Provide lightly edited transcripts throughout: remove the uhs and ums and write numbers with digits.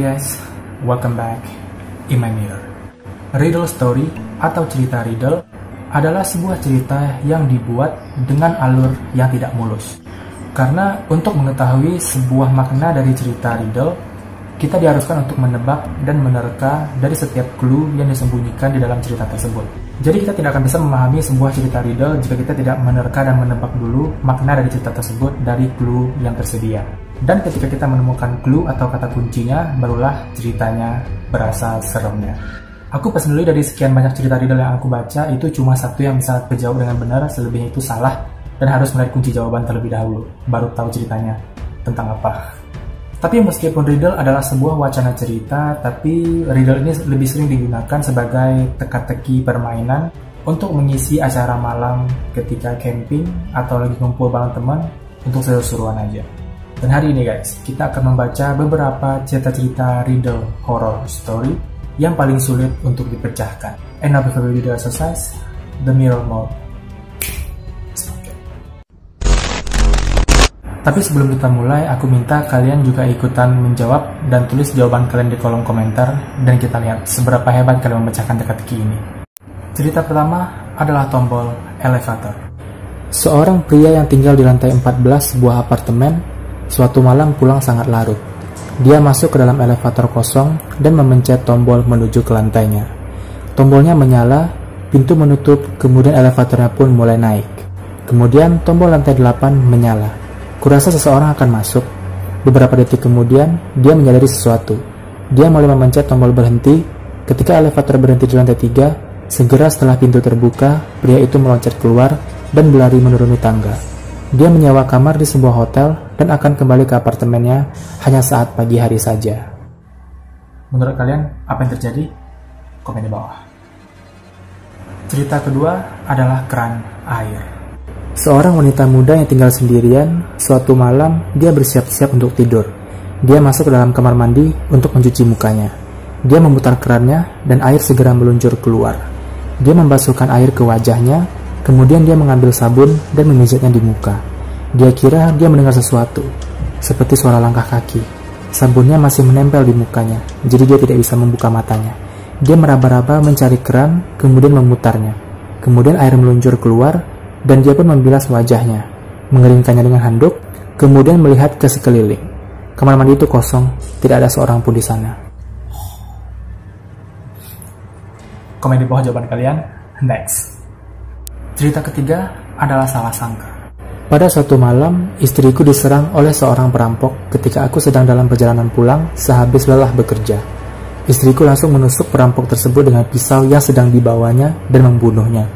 Hai guys, welcome back in my mirror. Riddle story atau cerita riddle adalah sebuah cerita yang dibuat dengan alur yang tidak mulus. Karena untuk mengetahui sebuah makna dari cerita riddle, kita diharuskan untuk menebak dan menerka dari setiap clue yang disembunyikan di dalam cerita tersebut. Jadi kita tidak akan bisa memahami sebuah cerita riddle jika kita tidak menerka dan menebak dulu makna dari cerita tersebut dari clue yang tersedia. Dan ketika kita menemukan clue atau kata kuncinya, barulah ceritanya berasa seremnya. Aku personally dari sekian banyak cerita riddle yang aku baca, itu cuma satu yang bisa kejawab dengan benar, selebihnya itu salah dan harus melihat kunci jawaban terlebih dahulu, baru tahu ceritanya tentang apa. Tapi meskipun riddle adalah sebuah wacana cerita, tapi riddle ini lebih sering digunakan sebagai teka-teki permainan untuk mengisi acara malam ketika camping atau lagi kumpul bareng teman untuk seru-seruan aja. Dan hari ini guys, kita akan membaca beberapa cerita-cerita riddle horror story yang paling sulit untuk dipecahkan. And now before we do the exercise, the mirror mode. Tapi sebelum kita mulai, aku minta kalian juga ikutan menjawab dan tulis jawaban kalian di kolom komentar, dan kita lihat seberapa hebat kalian memecahkan teka-teki ini. Cerita pertama adalah tombol elevator. Seorang pria yang tinggal di lantai 14 sebuah apartemen suatu malam pulang sangat larut. Dia masuk ke dalam elevator kosong dan memencet tombol menuju ke lantainya. Tombolnya menyala, pintu menutup, kemudian elevatornya pun mulai naik. Kemudian tombol lantai 8 menyala. Kurasa seseorang akan masuk. Beberapa detik kemudian, dia menyadari sesuatu. Dia mulai memencet tombol berhenti. Ketika elevator berhenti di lantai 3, segera setelah pintu terbuka, pria itu meloncat keluar dan berlari menuruni tangga. Dia menyewa kamar di sebuah hotel dan akan kembali ke apartemennya hanya saat pagi hari saja. Menurut kalian, apa yang terjadi? Komen di bawah. Cerita kedua adalah keran air. Seorang wanita muda yang tinggal sendirian, suatu malam dia bersiap-siap untuk tidur. Dia masuk ke dalam kamar mandi untuk mencuci mukanya. Dia memutar kerannya dan air segera meluncur keluar. Dia membasuhkan air ke wajahnya, kemudian dia mengambil sabun dan memijatnya di muka. Dia kira dia mendengar sesuatu, seperti suara langkah kaki. Sabunnya masih menempel di mukanya, jadi dia tidak bisa membuka matanya. Dia meraba-raba mencari keran, kemudian memutarnya. Kemudian air meluncur keluar, dan dia pun membilas wajahnya, mengeringkannya dengan handuk, kemudian melihat ke sekeliling. Kamar mandi itu kosong, tidak ada seorang pun di sana. Komen di bawah jawaban kalian. Next. Cerita ketiga adalah salah sangka. Pada suatu malam, istriku diserang oleh seorang perampok ketika aku sedang dalam perjalanan pulang sehabis lelah bekerja. Istriku langsung menusuk perampok tersebut dengan pisau yang sedang dibawanya dan membunuhnya.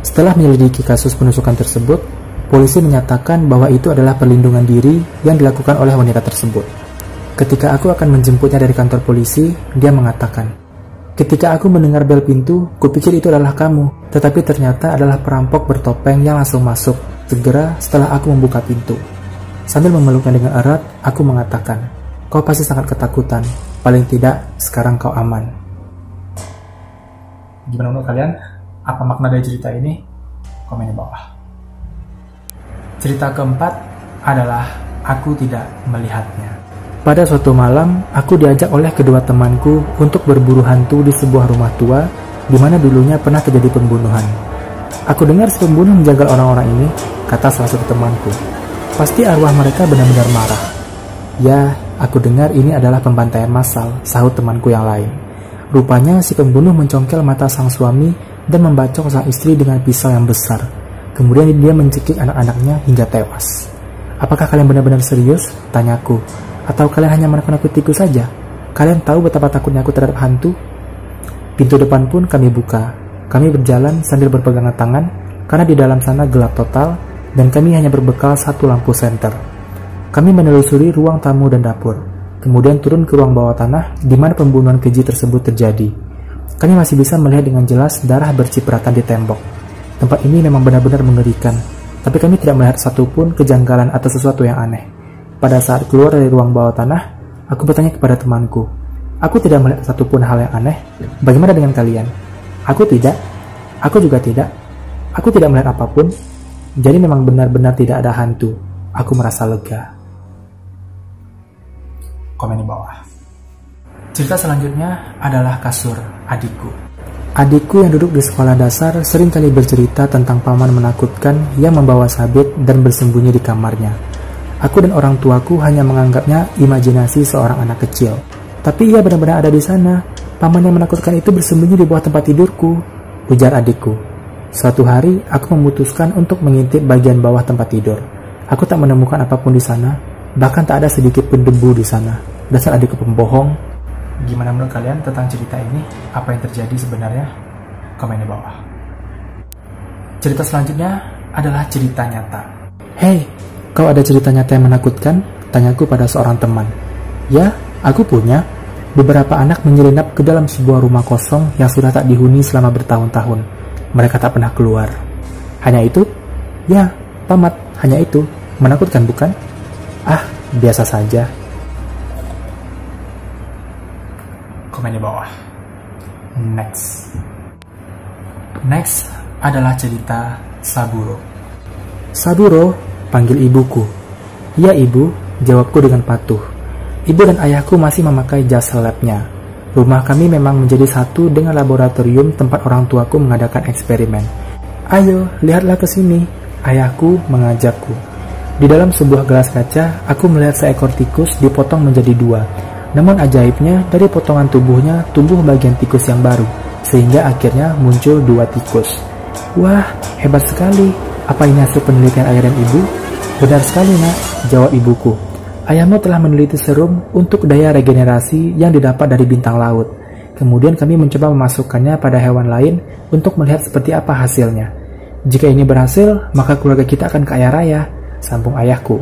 Setelah menyelidiki kasus penusukan tersebut, polisi menyatakan bahwa itu adalah perlindungan diri yang dilakukan oleh wanita tersebut. Ketika aku akan menjemputnya dari kantor polisi, dia mengatakan, "Ketika aku mendengar bel pintu, kupikir itu adalah kamu, tetapi ternyata adalah perampok bertopeng yang langsung masuk, segera setelah aku membuka pintu." Sambil memeluknya dengan erat, aku mengatakan, "Kau pasti sangat ketakutan, paling tidak sekarang kau aman." Gimana menurut kalian? Apa makna dari cerita ini? Komen di bawah. Cerita keempat adalah aku tidak melihatnya. Pada suatu malam, aku diajak oleh kedua temanku untuk berburu hantu di sebuah rumah tua di mana dulunya pernah terjadi pembunuhan. Aku dengar si pembunuh menjagal orang-orang ini, kata salah satu temanku. Pasti arwah mereka benar-benar marah. Ya, aku dengar ini adalah pembantaian massal, sahut temanku yang lain. Rupanya si pembunuh mencongkel mata sang suami dan membacok sang istri dengan pisau yang besar. Kemudian dia mencekik anak-anaknya hingga tewas. Apakah kalian benar-benar serius? Tanyaku. Atau kalian hanya menakut-nakutiku saja? Kalian tahu betapa takutnya aku terhadap hantu? Pintu depan pun kami buka. Kami berjalan sambil berpegangan tangan karena di dalam sana gelap total dan kami hanya berbekal satu lampu senter. Kami menelusuri ruang tamu dan dapur. Kemudian turun ke ruang bawah tanah di mana pembunuhan keji tersebut terjadi. Kami masih bisa melihat dengan jelas darah bercipratan di tembok. Tempat ini memang benar-benar mengerikan, tapi kami tidak melihat satupun kejanggalan atau sesuatu yang aneh. Pada saat keluar dari ruang bawah tanah, aku bertanya kepada temanku, "Aku tidak melihat satupun hal yang aneh. Bagaimana dengan kalian?" "Aku tidak. Aku juga tidak. Aku tidak melihat apapun. Jadi memang benar-benar tidak ada hantu." Aku merasa lega. Komen di bawah. Cerita selanjutnya adalah kasur adikku. Adikku yang duduk di sekolah dasar sering kali bercerita tentang paman menakutkan yang membawa sabit dan bersembunyi di kamarnya. Aku dan orang tuaku hanya menganggapnya imajinasi seorang anak kecil. Tapi ia benar-benar ada di sana. Paman yang menakutkan itu bersembunyi di bawah tempat tidurku, ujar adikku. Suatu hari, aku memutuskan untuk mengintip bagian bawah tempat tidur. Aku tak menemukan apapun di sana, bahkan tak ada sedikit pun debu di sana. Dasar adikku pembohong. Gimana menurut kalian tentang cerita ini? Apa yang terjadi sebenarnya? Komen di bawah. Cerita selanjutnya adalah cerita nyata. Hei, kau ada cerita nyata yang menakutkan? Tanyaku pada seorang teman. Ya, aku punya. Beberapa anak menyelinap ke dalam sebuah rumah kosong yang sudah tak dihuni selama bertahun-tahun. Mereka tak pernah keluar. Hanya itu? Ya, tamat. Hanya itu. Menakutkan bukan? Ah, biasa saja. Komen di bawah. Next adalah cerita Saburo. Saburo, panggil ibuku. Ya ibu, jawabku dengan patuh. Ibu dan ayahku masih memakai jasa labnya. Rumah kami memang menjadi satu dengan laboratorium tempat orang tuaku mengadakan eksperimen. Ayo, lihatlah ke sini, ayahku mengajakku. Di dalam sebuah gelas kaca, aku melihat seekor tikus dipotong menjadi dua. Namun ajaibnya, dari potongan tubuhnya tumbuh bagian tikus yang baru, sehingga akhirnya muncul dua tikus. Wah, hebat sekali. Apa ini hasil penelitian ayah dan ibu? Benar sekali nak, jawab ibuku. Ayahmu telah meneliti serum untuk daya regenerasi yang didapat dari bintang laut. Kemudian kami mencoba memasukkannya pada hewan lain untuk melihat seperti apa hasilnya. Jika ini berhasil, maka keluarga kita akan kaya raya, sambung ayahku.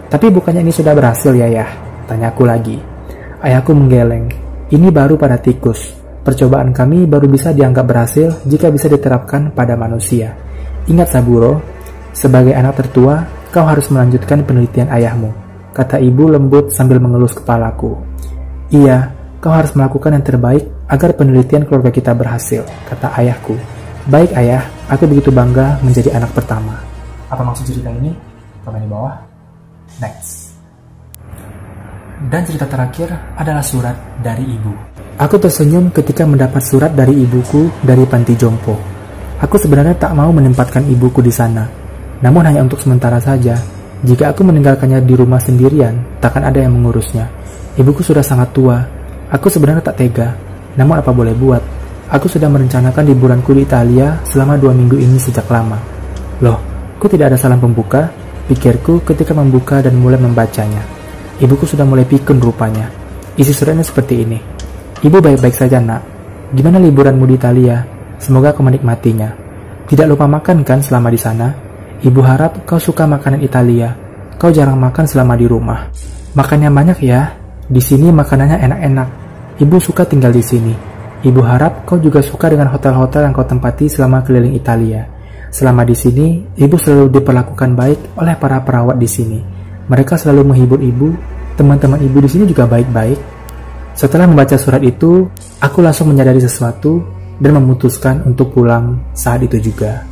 Tapi bukannya ini sudah berhasil ya Yah? Tanyaku lagi. Ayahku menggeleng. Ini baru pada tikus. Percobaan kami baru bisa dianggap berhasil jika bisa diterapkan pada manusia. Ingat Saburo, sebagai anak tertua, kau harus melanjutkan penelitian ayahmu, kata ibu lembut sambil mengelus kepalaku. Iya, kau harus melakukan yang terbaik agar penelitian keluarga kita berhasil, kata ayahku. Baik ayah, aku begitu bangga menjadi anak pertama. Apa maksud cerita ini? Komen di bawah. Next. Dan cerita terakhir adalah surat dari ibu. Aku tersenyum ketika mendapat surat dari ibuku dari panti jompo. Aku sebenarnya tak mau menempatkan ibuku di sana. Namun hanya untuk sementara saja. Jika aku meninggalkannya di rumah sendirian, takkan ada yang mengurusnya. Ibuku sudah sangat tua. Aku sebenarnya tak tega. Namun apa boleh buat? Aku sudah merencanakan liburanku di Italia selama 2 minggu ini sejak lama. Loh, kok tidak ada salam pembuka? Pikirku ketika membuka dan mulai membacanya. Ibuku sudah mulai pikun rupanya. Isi suratnya seperti ini. Ibu baik-baik saja nak. Gimana liburanmu di Italia? Semoga kau menikmatinya. Tidak lupa makan kan selama di sana? Ibu harap kau suka makanan Italia. Kau jarang makan selama di rumah. Makannya banyak ya. Di sini makanannya enak-enak. Ibu suka tinggal di sini. Ibu harap kau juga suka dengan hotel-hotel yang kau tempati selama keliling Italia. Selama di sini, ibu selalu diperlakukan baik oleh para perawat di sini. Mereka selalu menghibur ibu. Teman-teman ibu di sini juga baik-baik. Setelah membaca surat itu, aku langsung menyadari sesuatu dan memutuskan untuk pulang saat itu juga.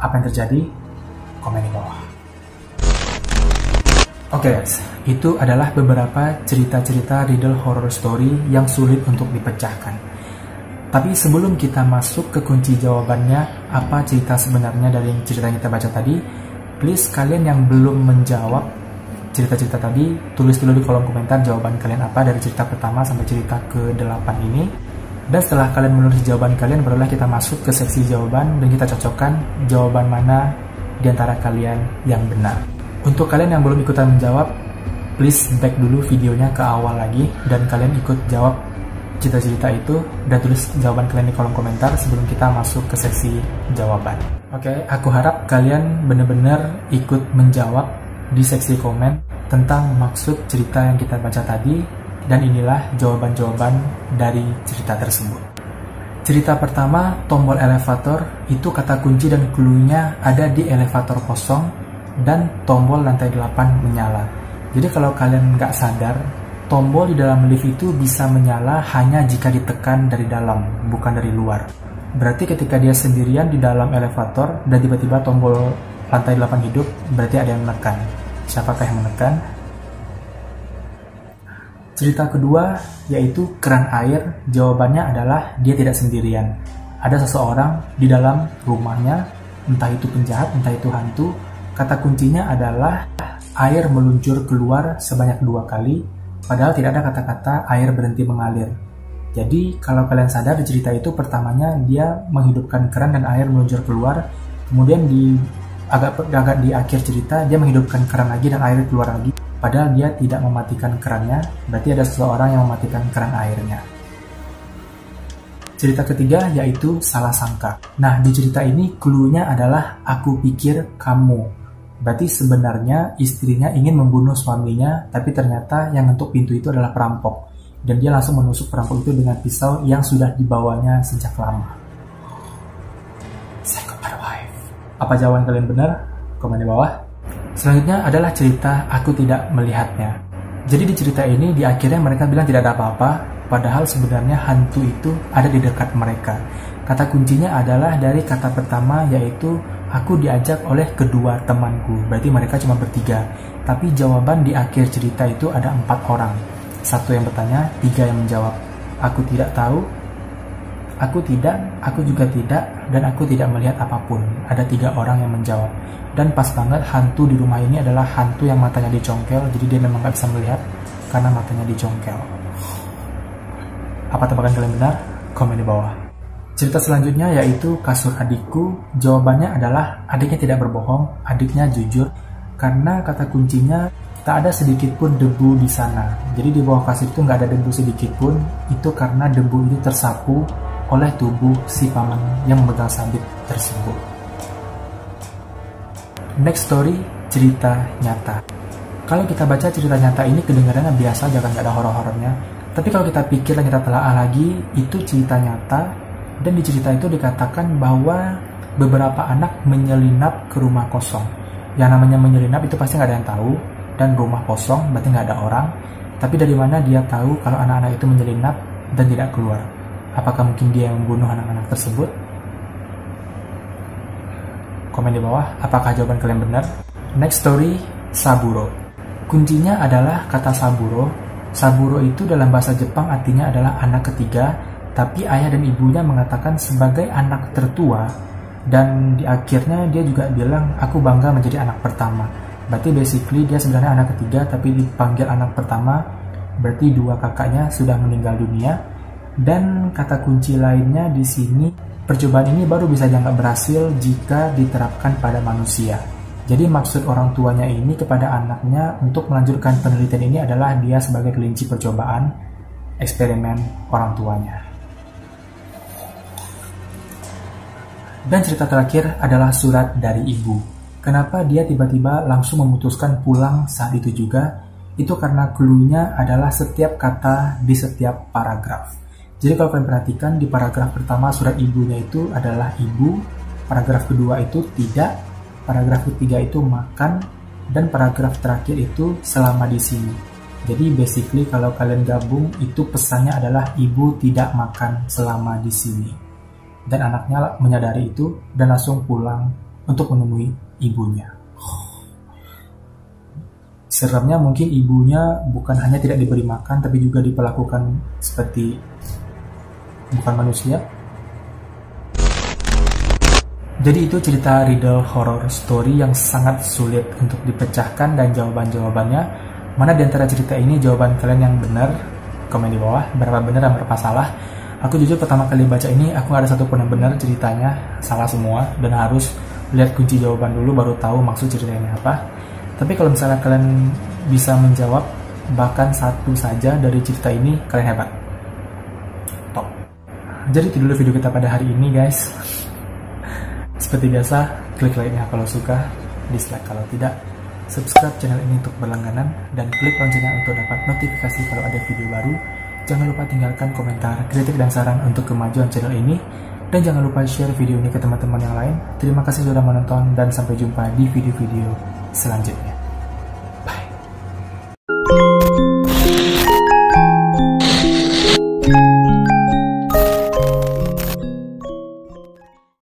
Apa yang terjadi? Komen di bawah. Oke guys, itu adalah beberapa cerita-cerita riddle horror story yang sulit untuk dipecahkan. Tapi sebelum kita masuk ke kunci jawabannya, apa cerita sebenarnya dari cerita yang kita baca tadi, please kalian yang belum menjawab cerita-cerita tadi, tulis dulu di kolom komentar jawaban kalian apa dari cerita pertama sampai cerita ke-8 ini. Dan setelah kalian menulis jawaban kalian, barulah kita masuk ke seksi jawaban dan kita cocokkan jawaban mana di antara kalian yang benar. Untuk kalian yang belum ikutan menjawab, please back dulu videonya ke awal lagi dan kalian ikut jawab cerita-cerita itu dan tulis jawaban kalian di kolom komentar sebelum kita masuk ke seksi jawaban. Oke, aku harap kalian benar-benar ikut menjawab di seksi komen tentang maksud cerita yang kita baca tadi, dan inilah jawaban-jawaban dari cerita tersebut. Cerita pertama, tombol elevator, itu kata kunci dan clue-nya ada di elevator kosong dan tombol lantai 8 menyala. Jadi kalau kalian nggak sadar, tombol di dalam lift itu bisa menyala hanya jika ditekan dari dalam, bukan dari luar. Berarti ketika dia sendirian di dalam elevator dan tiba-tiba tombol lantai 8 hidup, berarti ada yang menekan. Siapakah yang menekan? Cerita kedua yaitu keran air, jawabannya adalah dia tidak sendirian. Ada seseorang di dalam rumahnya, entah itu penjahat, entah itu hantu. Kata kuncinya adalah air meluncur keluar sebanyak 2 kali, padahal tidak ada kata-kata air berhenti mengalir. Jadi kalau kalian sadar di cerita itu pertamanya dia menghidupkan keran dan air meluncur keluar, kemudian agak di akhir cerita dia menghidupkan keran lagi dan air keluar lagi. Padahal dia tidak mematikan kerannya, berarti ada seseorang yang mematikan keran airnya. Cerita ketiga yaitu salah sangka. Nah, di cerita ini clue-nya adalah aku pikir kamu. Berarti sebenarnya istrinya ingin membunuh suaminya, tapi ternyata yang ngetuk pintu itu adalah perampok. Dan dia langsung menusuk perampok itu dengan pisau yang sudah dibawanya sejak lama. Psychopath wife. Apa jawaban kalian benar? Komen di bawah. Selanjutnya adalah cerita aku tidak melihatnya. Jadi di cerita ini di akhirnya mereka bilang tidak ada apa-apa, padahal sebenarnya hantu itu ada di dekat mereka. Kata kuncinya adalah dari kata pertama yaitu aku diajak oleh kedua temanku. Berarti mereka cuma bertiga. Tapi jawaban di akhir cerita itu ada 4 orang. 1 yang bertanya, 3 yang menjawab. Aku tidak tahu, aku tidak, aku juga tidak, dan aku tidak melihat apapun. Ada 3 orang yang menjawab. Dan pas banget hantu di rumah ini adalah hantu yang matanya dicongkel, jadi dia memang gak bisa melihat karena matanya dicongkel. Apa tebakan kalian benar? Komen di bawah. Cerita selanjutnya yaitu kasur adikku. Jawabannya adalah adiknya tidak berbohong, adiknya jujur, karena kata kuncinya tak ada sedikit pun debu di sana. Jadi di bawah kasur itu nggak ada debu sedikit pun, itu karena debu itu tersapu oleh tubuh si paman yang memegang sabit tersebut. Next story, cerita nyata. Kalau kita baca cerita nyata ini kedengarannya biasa aja kan, gak ada horor-horornya. Tapi kalau kita pikir dan kita telaah lagi, itu cerita nyata. Dan di cerita itu dikatakan bahwa beberapa anak menyelinap ke rumah kosong. Yang namanya menyelinap itu pasti gak ada yang tahu. Dan rumah kosong berarti gak ada orang. Tapi dari mana dia tahu kalau anak-anak itu menyelinap dan tidak keluar? Apakah mungkin dia yang membunuh anak-anak tersebut? Komen di bawah, apakah jawaban kalian benar? Next story, Saburo. Kuncinya adalah kata Saburo. Saburo itu dalam bahasa Jepang artinya adalah anak ketiga, tapi ayah dan ibunya mengatakan sebagai anak tertua, dan di akhirnya dia juga bilang, aku bangga menjadi anak pertama. Berarti basically dia sebenarnya anak ketiga, tapi dipanggil anak pertama, berarti 2 kakaknya sudah meninggal dunia. Dan kata kunci lainnya di sini, percobaan ini baru bisa dianggap berhasil jika diterapkan pada manusia. Jadi maksud orang tuanya ini kepada anaknya untuk melanjutkan penelitian ini adalah dia sebagai kelinci percobaan eksperimen orang tuanya. Dan cerita terakhir adalah surat dari ibu. Kenapa dia tiba-tiba langsung memutuskan pulang saat itu juga? Itu karena clue-nya adalah setiap kata di setiap paragraf. Jadi kalau kalian perhatikan di paragraf pertama surat ibunya itu adalah ibu, paragraf kedua itu tidak, paragraf ketiga itu makan, dan paragraf terakhir itu selama di sini. Jadi basically kalau kalian gabung itu pesannya adalah ibu tidak makan selama di sini. Dan anaknya menyadari itu dan langsung pulang untuk menemui ibunya. Seremnya mungkin ibunya bukan hanya tidak diberi makan tapi juga diperlakukan seperti bukan manusia. Jadi itu cerita riddle horror story yang sangat sulit untuk dipecahkan dan jawaban-jawabannya. Mana di antara cerita ini jawaban kalian yang benar? Komen di bawah, berapa benar dan berapa salah. Aku jujur pertama kali baca ini, aku gak ada satupun yang benar, ceritanya salah semua. Dan harus lihat kunci jawaban dulu baru tahu maksud ceritanya apa. Tapi kalau misalnya kalian bisa menjawab bahkan satu saja dari cerita ini, kalian hebat. Top. Jadi itu dulu video kita pada hari ini guys. Seperti biasa, klik like-nya kalau suka, dislike kalau tidak, subscribe channel ini untuk berlangganan, dan klik loncengnya untuk dapat notifikasi kalau ada video baru. Jangan lupa tinggalkan komentar, kritik, dan saran untuk kemajuan channel ini. Dan jangan lupa share video ini ke teman-teman yang lain. Terima kasih sudah menonton dan sampai jumpa di video-video selanjutnya.